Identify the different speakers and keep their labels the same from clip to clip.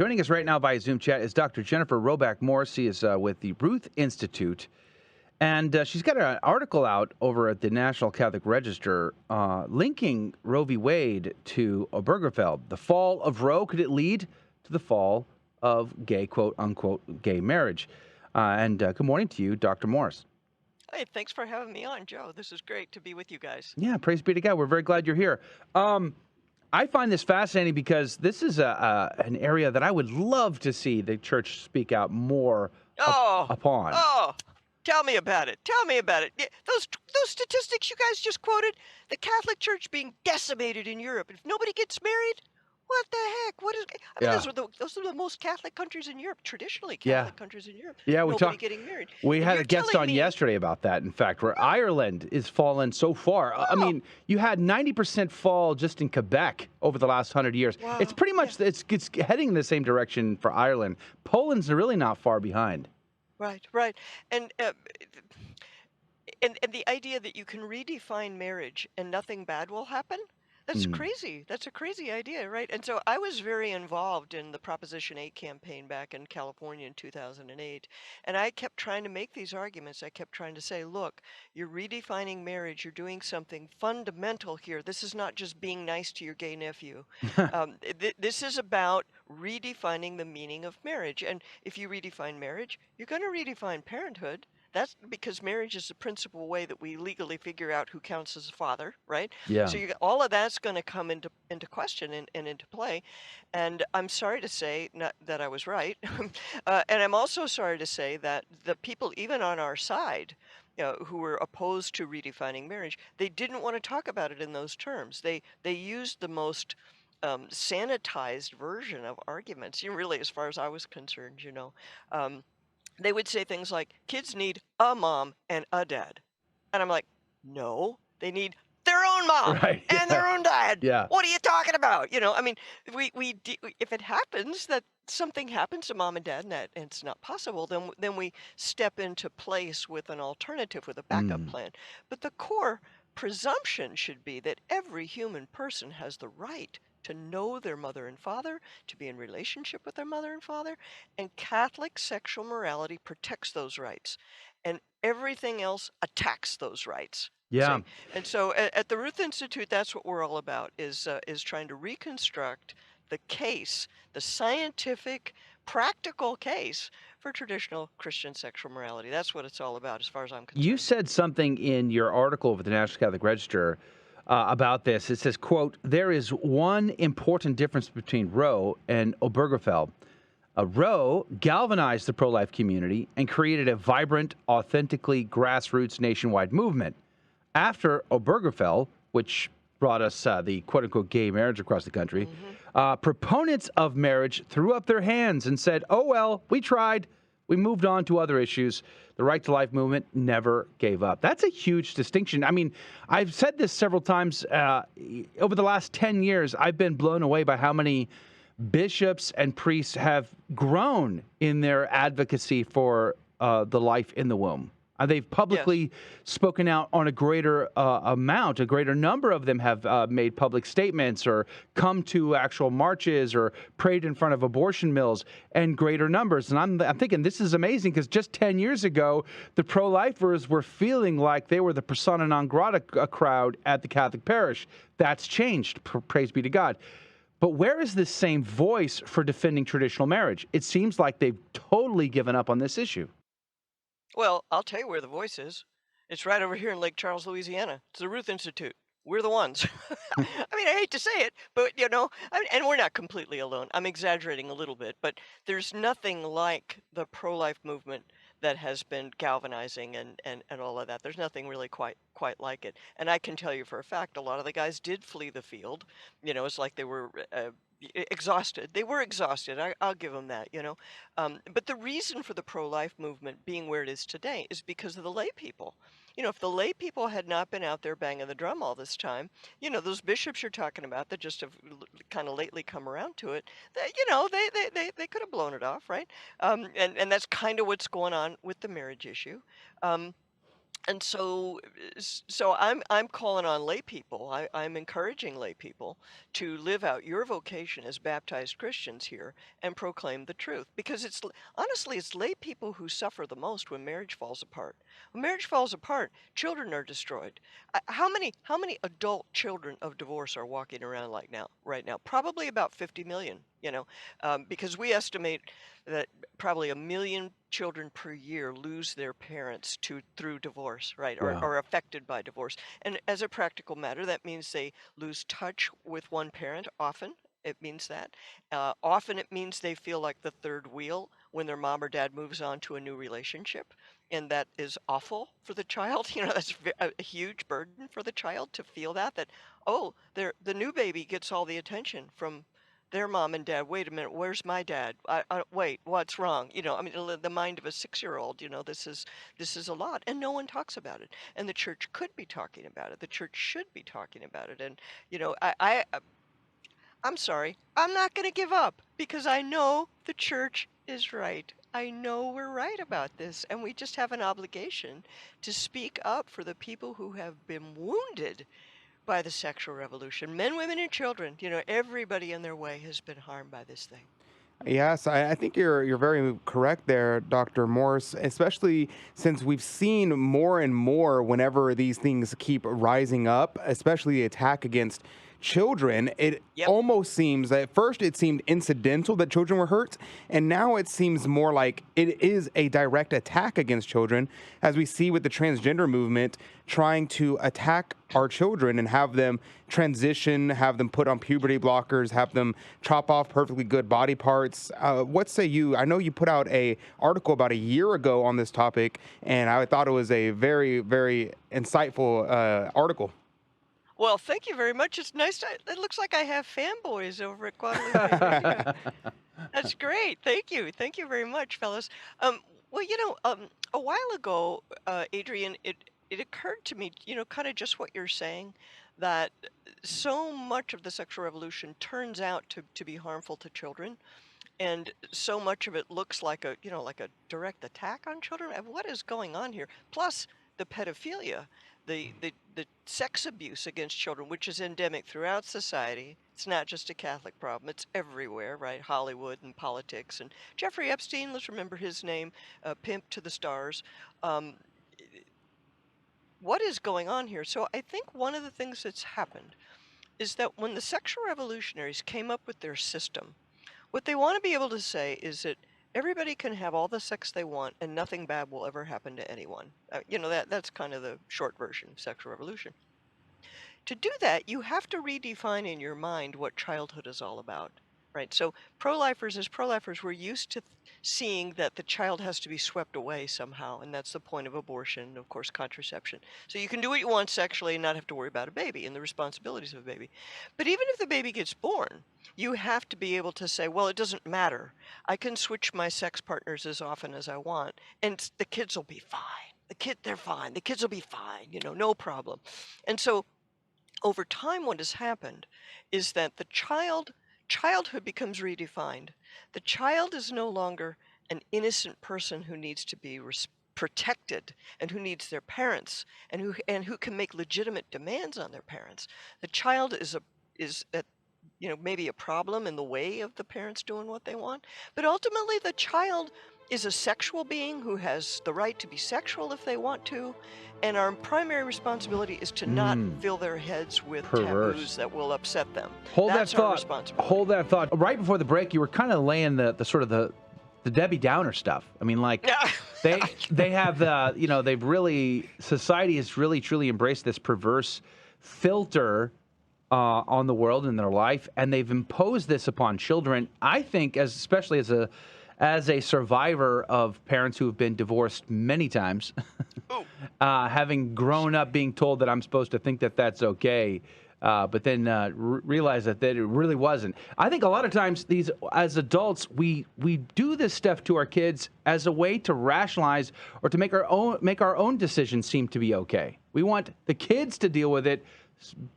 Speaker 1: Joining us right now via Zoom chat is Dr. Jennifer Roback Morse. She is with the Ruth Institute, and she's got an article out over at the National Catholic Register linking Roe v. Wade to Obergefell. The fall of Roe, could it lead to the fall of gay, quote unquote, gay marriage? Good morning to you, Dr. Morse.
Speaker 2: Hey, thanks for having me on, Joe. This is great to be with you guys.
Speaker 1: Yeah, praise be to God. We're very glad you're here. I find this fascinating because this is an area that I would love to see the church speak out more
Speaker 2: Oh,
Speaker 1: upon.
Speaker 2: oh, tell me about it. Tell me about it. Yeah, those statistics you guys just quoted, the Catholic Church being decimated in Europe. If nobody gets married, what the heck? What is? I mean,
Speaker 1: Yeah,
Speaker 2: those are the most Catholic countries in Europe, traditionally
Speaker 1: yeah,
Speaker 2: Catholic countries in Europe.
Speaker 1: yeah.
Speaker 2: Nobody getting married,
Speaker 1: We
Speaker 2: and
Speaker 1: had
Speaker 2: you're
Speaker 1: a guest
Speaker 2: telling
Speaker 1: on
Speaker 2: me,
Speaker 1: yesterday about that. In fact, where Ireland is fallen so far. I
Speaker 2: oh,
Speaker 1: mean, you had 90% fall just in Quebec over the last 100 years. It's
Speaker 2: wow,
Speaker 1: pretty
Speaker 2: yeah.
Speaker 1: much it's heading in the same direction for Ireland. Poland's really not far behind.
Speaker 2: Right, right. And and the idea that you can redefine marriage and nothing bad will happen, that's
Speaker 1: Mm.
Speaker 2: crazy. That's a crazy idea, right? And so I was very involved in the Proposition 8 campaign back in California in 2008. And I kept trying to make these arguments. I kept trying to say, look, you're redefining marriage. You're doing something fundamental here. This is not just being nice to your gay nephew. This is about redefining the meaning of marriage. And if you redefine marriage, you're going to redefine parenthood. That's because marriage is the principal way that we legally figure out who counts as a father, right?
Speaker 1: Yeah.
Speaker 2: So all of that's going to come into question and into play. And I'm sorry to say not, that I was right. And I'm also sorry to say that the people, even on our side, who were opposed to redefining marriage, they didn't want to talk about it in those terms. They used the most sanitized version of arguments. Really, as far as I was concerned, um, they would say things like, kids need a mom and a dad. And I'm like, no, they need their own mom
Speaker 1: Right.
Speaker 2: and
Speaker 1: Yeah.
Speaker 2: their own dad.
Speaker 1: Yeah.
Speaker 2: What are you talking about? I mean, if it happens that something happens to mom and dad and it's not possible, then we step into place with an alternative, with a backup
Speaker 1: Mm.
Speaker 2: plan. But the core presumption should be that every human person has the right to know their mother and father, to be in relationship with their mother and father, and Catholic sexual morality protects those rights, and everything else attacks those rights.
Speaker 1: Yeah.
Speaker 2: See, and so at the Ruth Institute, that's what we're all about: is trying to reconstruct the case, the scientific, practical case for traditional Christian sexual morality. That's what it's all about, as far as I'm
Speaker 1: You
Speaker 2: concerned.
Speaker 1: said something in your article with the National Catholic Register about this. It says, quote, there is one important difference between Roe and Obergefell. Roe galvanized the pro-life community and created a vibrant, authentically grassroots nationwide movement. After Obergefell, which brought us the quote-unquote gay marriage across the country,
Speaker 2: Hmm.
Speaker 1: proponents of marriage threw up their hands and said, oh, well, we tried. We moved on to other issues. The right to life movement never gave up. That's a huge distinction. I mean, I've said this several times. Over the last 10 years, I've been blown away by how many bishops and priests have grown in their advocacy for the life in the womb. They've
Speaker 2: Yes.
Speaker 1: publicly spoken out on a greater amount. A greater number of them have made public statements or come to actual marches or prayed in front of abortion mills, and greater numbers. And I'm thinking this is amazing because just 10 years ago, the pro-lifers were feeling like they were the persona non grata crowd at the Catholic parish. That's changed. Praise be to God. But where is this same voice for defending traditional marriage? It seems like they've totally given up on this issue.
Speaker 2: Well, I'll tell you where the voice is. It's right over here in Lake Charles, Louisiana. It's the Ruth Institute. We're the ones. I mean, I hate to say it, but and we're not completely alone. I'm exaggerating a little bit, but there's nothing like the pro-life movement that has been galvanizing and all of that. There's nothing really quite like it. And I can tell you for a fact, a lot of the guys did flee the field. It's like they were exhausted. They were exhausted. I'll give them that. But the reason for the pro-life movement being where it is today is because of the lay people. If the lay people had not been out there banging the drum all this time, those bishops you're talking about that just have kind of lately come around to it, they could have blown it off, right? And that's kind of what's going on with the marriage issue. Um, And so I'm calling on lay people. I'm encouraging lay people to live out your vocation as baptized Christians here and proclaim the truth. Because honestly, it's lay people who suffer the most when marriage falls apart. When marriage falls apart, children are destroyed. How many adult children of divorce are walking around like now right now? Probably about 50 million. Because we estimate that probably 1 million children per year lose their parents through divorce, right? Or
Speaker 1: Wow.
Speaker 2: are affected by divorce. And as a practical matter, that means they lose touch with one parent often. It means that. Often it means they feel like the third wheel when their mom or dad moves on to a new relationship. And that is awful for the child. That's a huge burden for the child to feel that, oh, the new baby gets all the attention from their mom and dad. Wait a minute, where's my dad? Wait, what's wrong? I mean, the mind of a 6-year-old. This is a lot, and no one talks about it. And the church could be talking about it. The church should be talking about it. And I'm sorry, I'm not going to give up because I know the church is right. I know we're right about this, and we just have an obligation to speak up for the people who have been wounded by the sexual revolution. Men, women, and children, everybody in their way has been harmed by this thing.
Speaker 3: Yes, I think you're very correct there, Dr. Morse, especially since we've seen more and more whenever these things keep rising up, especially the attack against children. It
Speaker 2: Yep.
Speaker 3: almost seems, at first it seemed incidental that children were hurt, and now it seems more like it is a direct attack against children, as we see with the transgender movement trying to attack our children and have them transition, have them put on puberty blockers, have them chop off perfectly good body parts. What say you? I know you put out a article about a year ago on this topic, and I thought it was a very, very insightful article.
Speaker 2: Well, thank you very much. It's nice it looks like I have fanboys over at Guadalupe Radio. That's great. Thank you. Thank you very much, fellas. Um, well, a while ago, Adrian, it occurred to me, kind of just what you're saying, that so much of the sexual revolution turns out to be harmful to children, and so much of it looks like a direct attack on children. And what is going on here? Plus the pedophilia, the sex abuse against children, which is endemic throughout society. It's not just a Catholic problem, it's everywhere, right? Hollywood and politics. And Jeffrey Epstein, let's remember his name, pimp to the stars. Um, what is going on here? So I think one of the things that's happened is that when the sexual revolutionaries came up with their system, what they want to be able to say is that everybody can have all the sex they want and nothing bad will ever happen to anyone. That's kind of the short version of sexual revolution. To do that, you have to redefine in your mind what childhood is all about, right? So as pro-lifers, we're used to seeing that the child has to be swept away somehow, and that's the point of abortion, and of course, contraception. So you can do what you want sexually and not have to worry about a baby and the responsibilities of a baby. But even if the baby gets born, you have to be able to say, well, it doesn't matter. I can switch my sex partners as often as I want, and the kids will be fine. They're fine. The kids will be fine, no problem. And so over time, what has happened is that childhood becomes redefined. The child is no longer an innocent person who needs to be protected and who needs their parents and who can make legitimate demands on their parents. The child is maybe a problem in the way of the parents doing what they want, but ultimately the child is a sexual being who has the right to be sexual if they want to, and our primary responsibility is to not
Speaker 1: Mm,
Speaker 2: fill their heads with
Speaker 1: perverse.
Speaker 2: taboos that will upset them.
Speaker 1: Hold that
Speaker 2: That's our
Speaker 1: thought.
Speaker 2: responsibility.
Speaker 1: Hold that thought. Right before the break, you were kind of laying the sort of the Debbie Downer stuff. I mean, like they have they've really, society has really truly embraced this perverse filter on the world in their life, and they've imposed this upon children. I think, especially as a survivor of parents who have been divorced many times,
Speaker 2: Ooh.
Speaker 1: having grown up being told that I'm supposed to think that that's okay, but then realize that it really wasn't. I think a lot of times as adults, we do this stuff to our kids as a way to rationalize or to make our own decisions seem to be okay. We want the kids to deal with it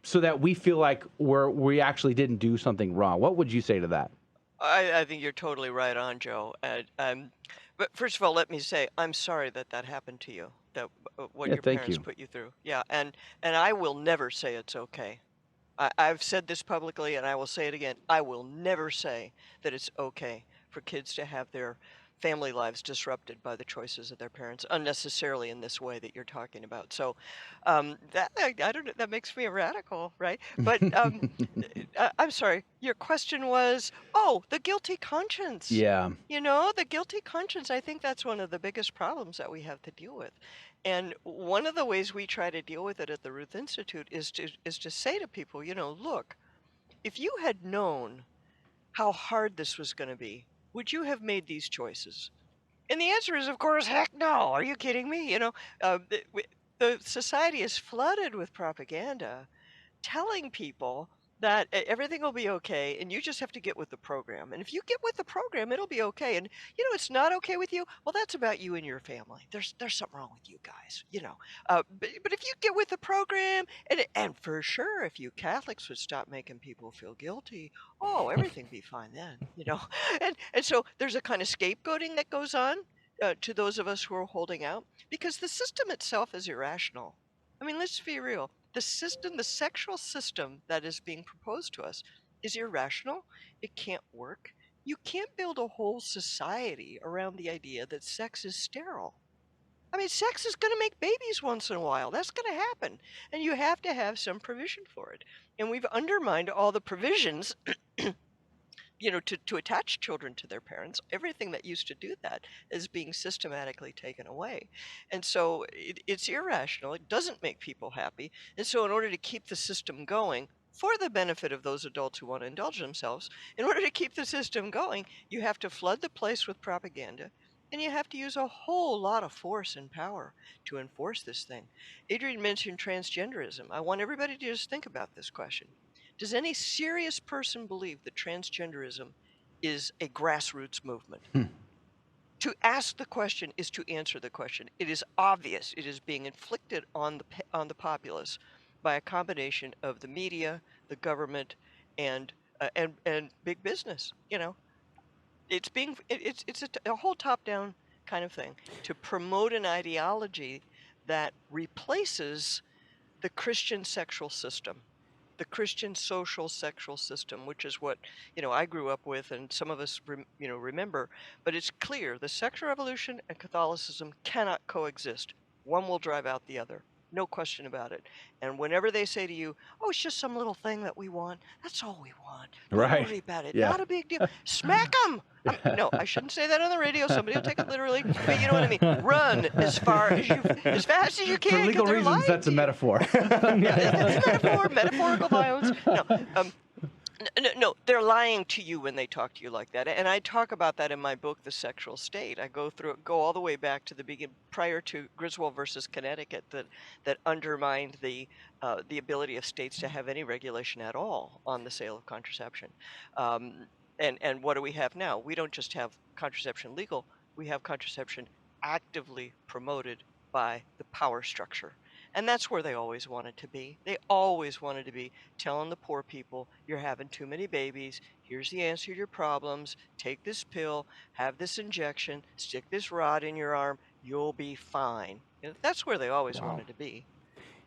Speaker 1: so that we feel like we actually didn't do something wrong. What would you say to that?
Speaker 2: I think you're totally right on, Joe. But first of all, let me say I'm sorry that happened to you. that what
Speaker 1: Yeah,
Speaker 2: your
Speaker 1: thank
Speaker 2: parents
Speaker 1: you.
Speaker 2: put you through. Yeah, and I will never say it's okay. I've said this publicly, and I will say it again. I will never say that it's okay for kids to have their family lives disrupted by the choices of their parents unnecessarily in this way that you're talking about. So, that I don't know. That makes me a radical, right? But I'm sorry. Your question was, oh, the guilty conscience.
Speaker 1: Yeah.
Speaker 2: You know, the guilty conscience. I think that's one of the biggest problems that we have to deal with. And one of the ways we try to deal with it at the Ruth Institute is to say to people, you know, look, if you had known how hard this was going to be, would you have made these choices? And the answer is, of course, heck no. Are you kidding me? You know, the society is flooded with propaganda telling people that everything will be okay and you just have to get with the program. And if you get with the program, it'll be okay. And you know, it's not okay with you. Well, that's about you and your family. There's something wrong with you guys, you know. But if you get with the program, and for sure, if you Catholics would stop making people feel guilty, oh, everything be fine then, you know. And so there's a kind of scapegoating that goes on to those of us who are holding out because the system itself is irrational. I mean, let's be real. The system, the sexual system that is being proposed to us is irrational. It can't work. You can't build a whole society around the idea that sex is sterile. I mean, sex is going to make babies once in a while. That's going to happen. And you have to have some provision for it. And we've undermined all the provisions you know, to attach children to their parents. Everything that used to do that is being systematically taken away. And so it's irrational. It doesn't make people happy. And so in order to keep the system going, for the benefit of those adults who want to indulge themselves, in order to keep the system going, you have to flood the place with propaganda. And you have to use a whole lot of force and power to enforce this thing. Adrian mentioned transgenderism. I want everybody to just think about this question. Does any serious person believe that transgenderism is a grassroots movement?
Speaker 1: Hmm.
Speaker 2: To ask the question is to answer the question. It is obvious it is being inflicted on the populace by a combination of the media, the government, and big business. You know, it's a whole top-down kind of thing to promote an ideology that replaces the Christian sexual system, the Christian social sexual system, which is what, you know, I grew up with and some of us remember. But it's clear the sexual revolution and Catholicism cannot coexist. One will drive out the other, no question about it. And whenever they say to you, oh, it's just some little thing that we want, that's all we want, don't
Speaker 1: Right.
Speaker 2: worry about it,
Speaker 1: Yeah.
Speaker 2: not a big deal, smack them. No, I shouldn't say that on the radio. Somebody will take it literally. But you know what I mean. Run as fast as you
Speaker 1: For
Speaker 2: can.
Speaker 1: legal
Speaker 2: 'Cause they're
Speaker 1: reasons,
Speaker 2: lying
Speaker 1: that's
Speaker 2: to
Speaker 1: a
Speaker 2: you.
Speaker 1: metaphor.
Speaker 2: Metaphor, metaphorical violence. No, no, they're lying to you when they talk to you like that. And I talk about that in my book, The Sexual State. I go all the way back to the beginning, prior to Griswold versus Connecticut, that undermined the ability of states to have any regulation at all on the sale of contraception. And what do we have now? We don't just have contraception legal. We have contraception actively promoted by the power structure. And that's where they always wanted to be. They always wanted to be telling the poor people, you're having too many babies. Here's the answer to your problems. Take this pill, have this injection, stick this rod in your arm. You'll be fine. You know, that's where they always
Speaker 1: Wow.
Speaker 2: wanted to be.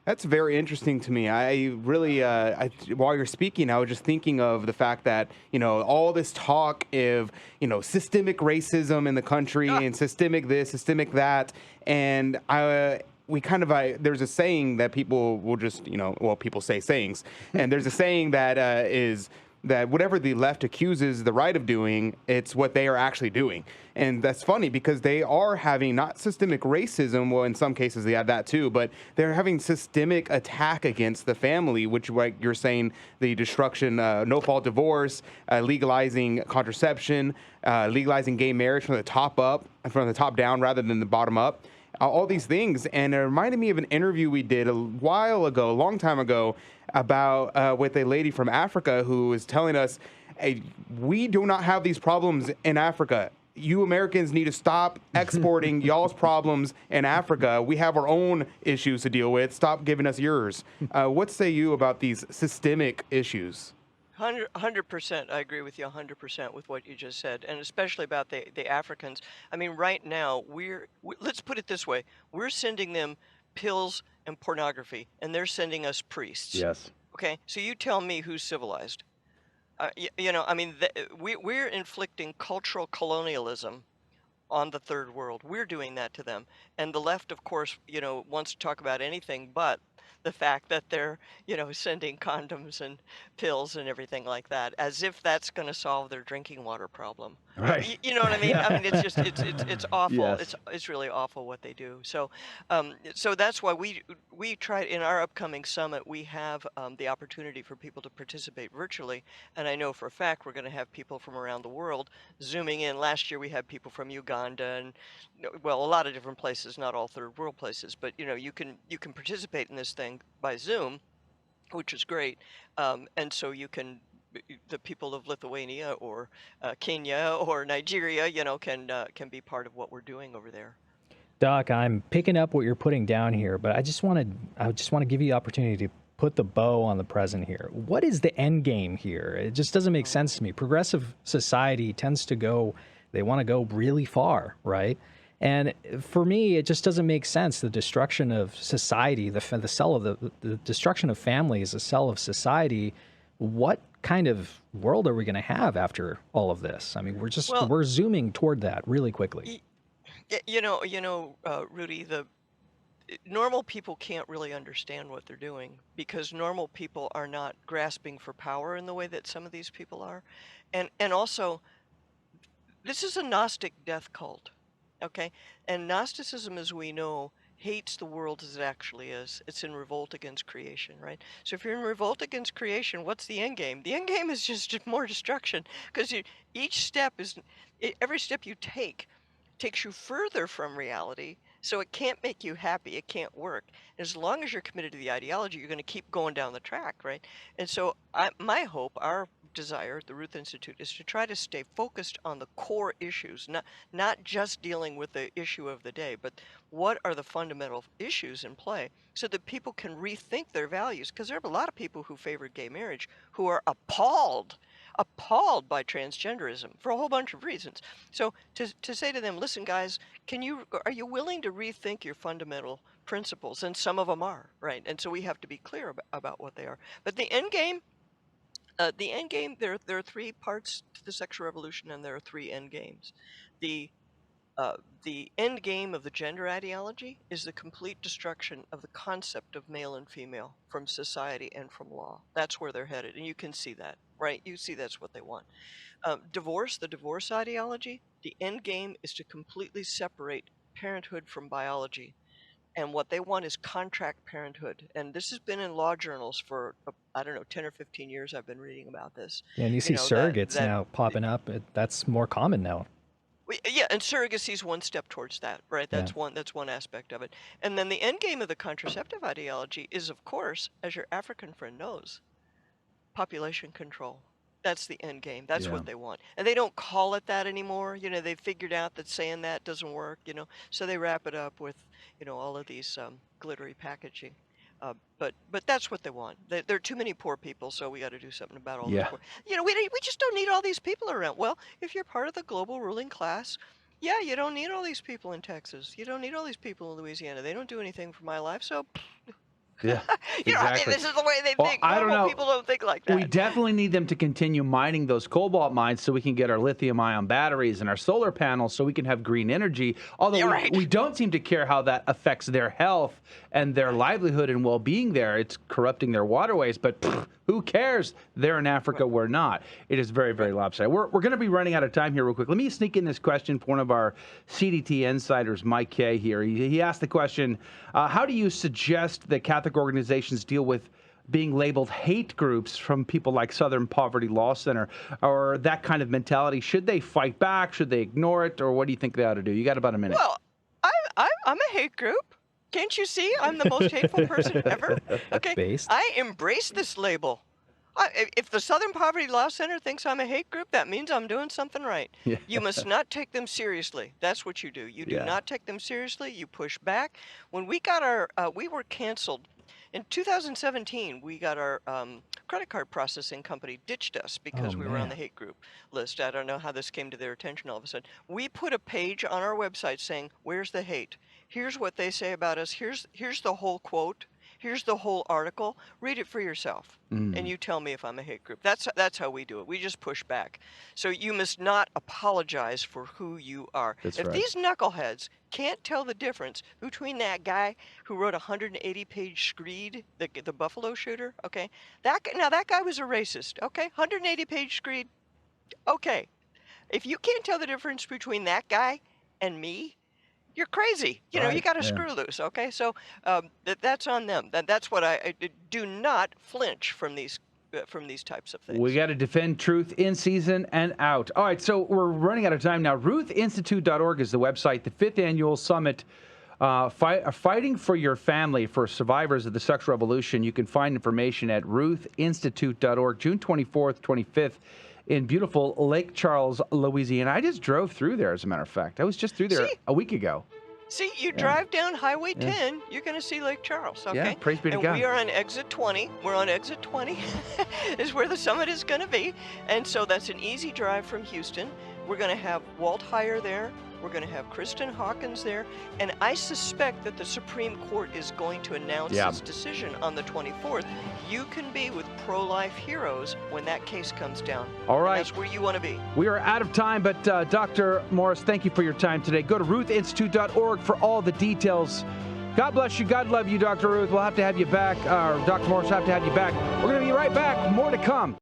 Speaker 3: That's very interesting to me. I really, while you're speaking, I was just thinking of the fact that, you know, all this talk of, you know, systemic racism in the country and systemic this, systemic that. And we kind of, there's a saying that people will just, you know, well, people say sayings. And there's a saying that is that whatever the left accuses the right of doing, it's what they are actually doing. And that's funny because they are having not systemic racism, well, in some cases they have that too, but they're having systemic attack against the family, which, like you're saying, the destruction, no-fault divorce, legalizing contraception, legalizing gay marriage from the top down rather than the bottom up. All these things. And it reminded me of an interview we did a long time ago, about with a lady from Africa who was telling us, hey, we do not have these problems in Africa. You Americans need to stop exporting y'all's problems in Africa. We have our own issues to deal with. Stop giving us yours. What say you about these systemic issues?
Speaker 2: 100%. I agree with you 100% with what you just said, and especially about the Africans. I mean, right now let's put it this way: we're sending them pills and pornography, and they're sending us priests.
Speaker 1: Yes.
Speaker 2: Okay, so you tell me who's civilized. I mean, we're inflicting cultural colonialism on the third world. We're doing that to them. And the left, of course, wants to talk about anything but the fact that they're, sending condoms and pills and everything like that, as if that's going to solve their drinking water problem.
Speaker 1: Right.
Speaker 2: You know what I mean? I mean, it's just, it's awful.
Speaker 1: Yes.
Speaker 2: It's really awful what they do. So that's why we try in our upcoming summit, we have the opportunity for people to participate virtually. And I know for a fact we're going to have people from around the world zooming in. Last year we had people from Uganda and, well, a lot of different places, not all third world places, but you can participate in this thing by Zoom, which is great. And so the people of Lithuania or Kenya or Nigeria, can be part of what we're doing over there.
Speaker 4: Doc, I'm picking up what you're putting down here, but I just want to give you the opportunity to put the bow on the present here. What is the end game here? It just doesn't make sense to me. Progressive society tends to they want to go really far, right? And for me, it just doesn't make sense. The destruction of society, the destruction of family is a cell of society. What kind of world are we going to have after all of this? I mean, we're zooming toward that really quickly.
Speaker 2: Rudy, the normal people can't really understand what they're doing because normal people are not grasping for power in the way that some of these people are. And also, this is a Gnostic death cult, okay? And Gnosticism, as we know, hates the world as it actually is. It's in revolt against creation, right? So if you're in revolt against creation, what's the end game? The end game is just more destruction because every step you take takes you further from reality, so it can't make you happy. It can't work. As long as you're committed to the ideology, you're going to keep going down the track, right? And so my hope, our desire at the Ruth Institute is to try to stay focused on the core issues, not just dealing with the issue of the day, but what are the fundamental issues in play so that people can rethink their values. Because there are a lot of people who favor gay marriage who are appalled by transgenderism for a whole bunch of reasons. So to say to them, listen, guys, are you willing to rethink your fundamental principles? And some of them are, right? And so we have to be clear about what they are. But the end game, there are three parts to the sexual revolution, and there are three end games. The end game of the gender ideology is the complete destruction of the concept of male and female from society and from law. That's where they're headed, and you can see that, right? You see that's what they want. The divorce ideology, the end game is to completely separate parenthood from biology. And what they want is contract parenthood. And this has been in law journals for, 10 or 15 years I've been reading about this.
Speaker 4: Yeah, and you see surrogates now popping up. That's more common now.
Speaker 2: Yeah, and surrogacy is one step towards that, right? That's one aspect of it. And then the end game of the contraceptive ideology is, of course, as your African friend knows, population control. That's the end game. That's what they want. And they don't call it that anymore. They figured out that saying that doesn't work, so they wrap it up with, all of these glittery packaging. But that's what they want. There are too many poor people, so we got to do something about all these poor. We just don't need all these people around. Well, if you're part of the global ruling class, yeah, you don't need all these people in Texas. You don't need all these people in Louisiana. They don't do anything for my life, so
Speaker 1: Yeah, exactly.
Speaker 2: I mean, this is the way they think.
Speaker 1: I don't know.
Speaker 2: People don't think like that.
Speaker 1: We definitely need them to continue mining those cobalt mines so we can get our lithium-ion batteries and our solar panels so we can have green energy. Although we don't seem to care how that affects their health and their livelihood and well-being there. It's corrupting their waterways, but who cares? They're in Africa, we're not. It is very, very lopsided. We're going to be running out of time here real quick. Let me sneak in this question for one of our CDT insiders, Mike Kay here. He asked the question, how do you suggest that Catholic organizations deal with being labeled hate groups from people like Southern Poverty Law Center or that kind of mentality? Should they fight back? Should they ignore it? Or what do you think they ought to do? You got about a minute.
Speaker 2: Well, I'm a hate group. Can't you see? I'm the most hateful person ever. Okay, I embrace this label. If the Southern Poverty Law Center thinks I'm a hate group, that means I'm doing something right.
Speaker 1: Yeah.
Speaker 2: You must not take them seriously. That's what you do. You do not take them seriously. You push back. When we got we were canceled In 2017, we got our credit card processing company ditched us because
Speaker 4: Oh,
Speaker 2: we were on
Speaker 4: man.
Speaker 2: the hate group list. I don't know how this came to their attention all of a sudden. We put a page on our website saying, "Where's the hate? Here's what they say about us. Here's the whole quote. Here's the whole article. Read it for yourself, and you tell me if I'm a hate group." That's how we do it. We just push back. So you must not apologize for who you are.
Speaker 1: That's
Speaker 2: If
Speaker 1: right.
Speaker 2: these knuckleheads can't tell the difference between that guy who wrote a 180-page screed, the Buffalo shooter, okay? That guy was a racist, okay? 180-page screed, okay. If you can't tell the difference between that guy and me, you're crazy. You
Speaker 1: Right,
Speaker 2: got to
Speaker 1: yeah.
Speaker 2: screw loose, okay? So that's on them. That's what I do not flinch from these types of things.
Speaker 1: We got to defend truth in season and out. All right, so we're running out of time now. RuthInstitute.org is the website. The 5th annual summit, Fighting for Your Family for Survivors of the Sexual Revolution. You can find information at RuthInstitute.org, June 24th, 25th. In beautiful Lake Charles, Louisiana. I just drove through there, as a matter of fact. I was just through there a week ago.
Speaker 2: See, you drive down Highway 10, you're going to see Lake Charles, okay?
Speaker 1: Yeah, praise be to
Speaker 2: and
Speaker 1: God.
Speaker 2: we are on exit 20. We're on exit 20 is where the summit is going to be. And so that's an easy drive from Houston. We're going to have Walt Heyer there. We're going to have Kristen Hawkins there. And I suspect that the Supreme Court is going to announce its decision on the 24th. You can be with pro-life heroes when that case comes down.
Speaker 1: All right.
Speaker 2: And that's where you want to be.
Speaker 1: We are out of time, but Dr. Morse, thank you for your time today. Go to RuthInstitute.org for all the details. God bless you. God love you, Dr. Ruth. We'll have to have you back. Dr. Morse will have to have you back. We're going to be right back. More to come.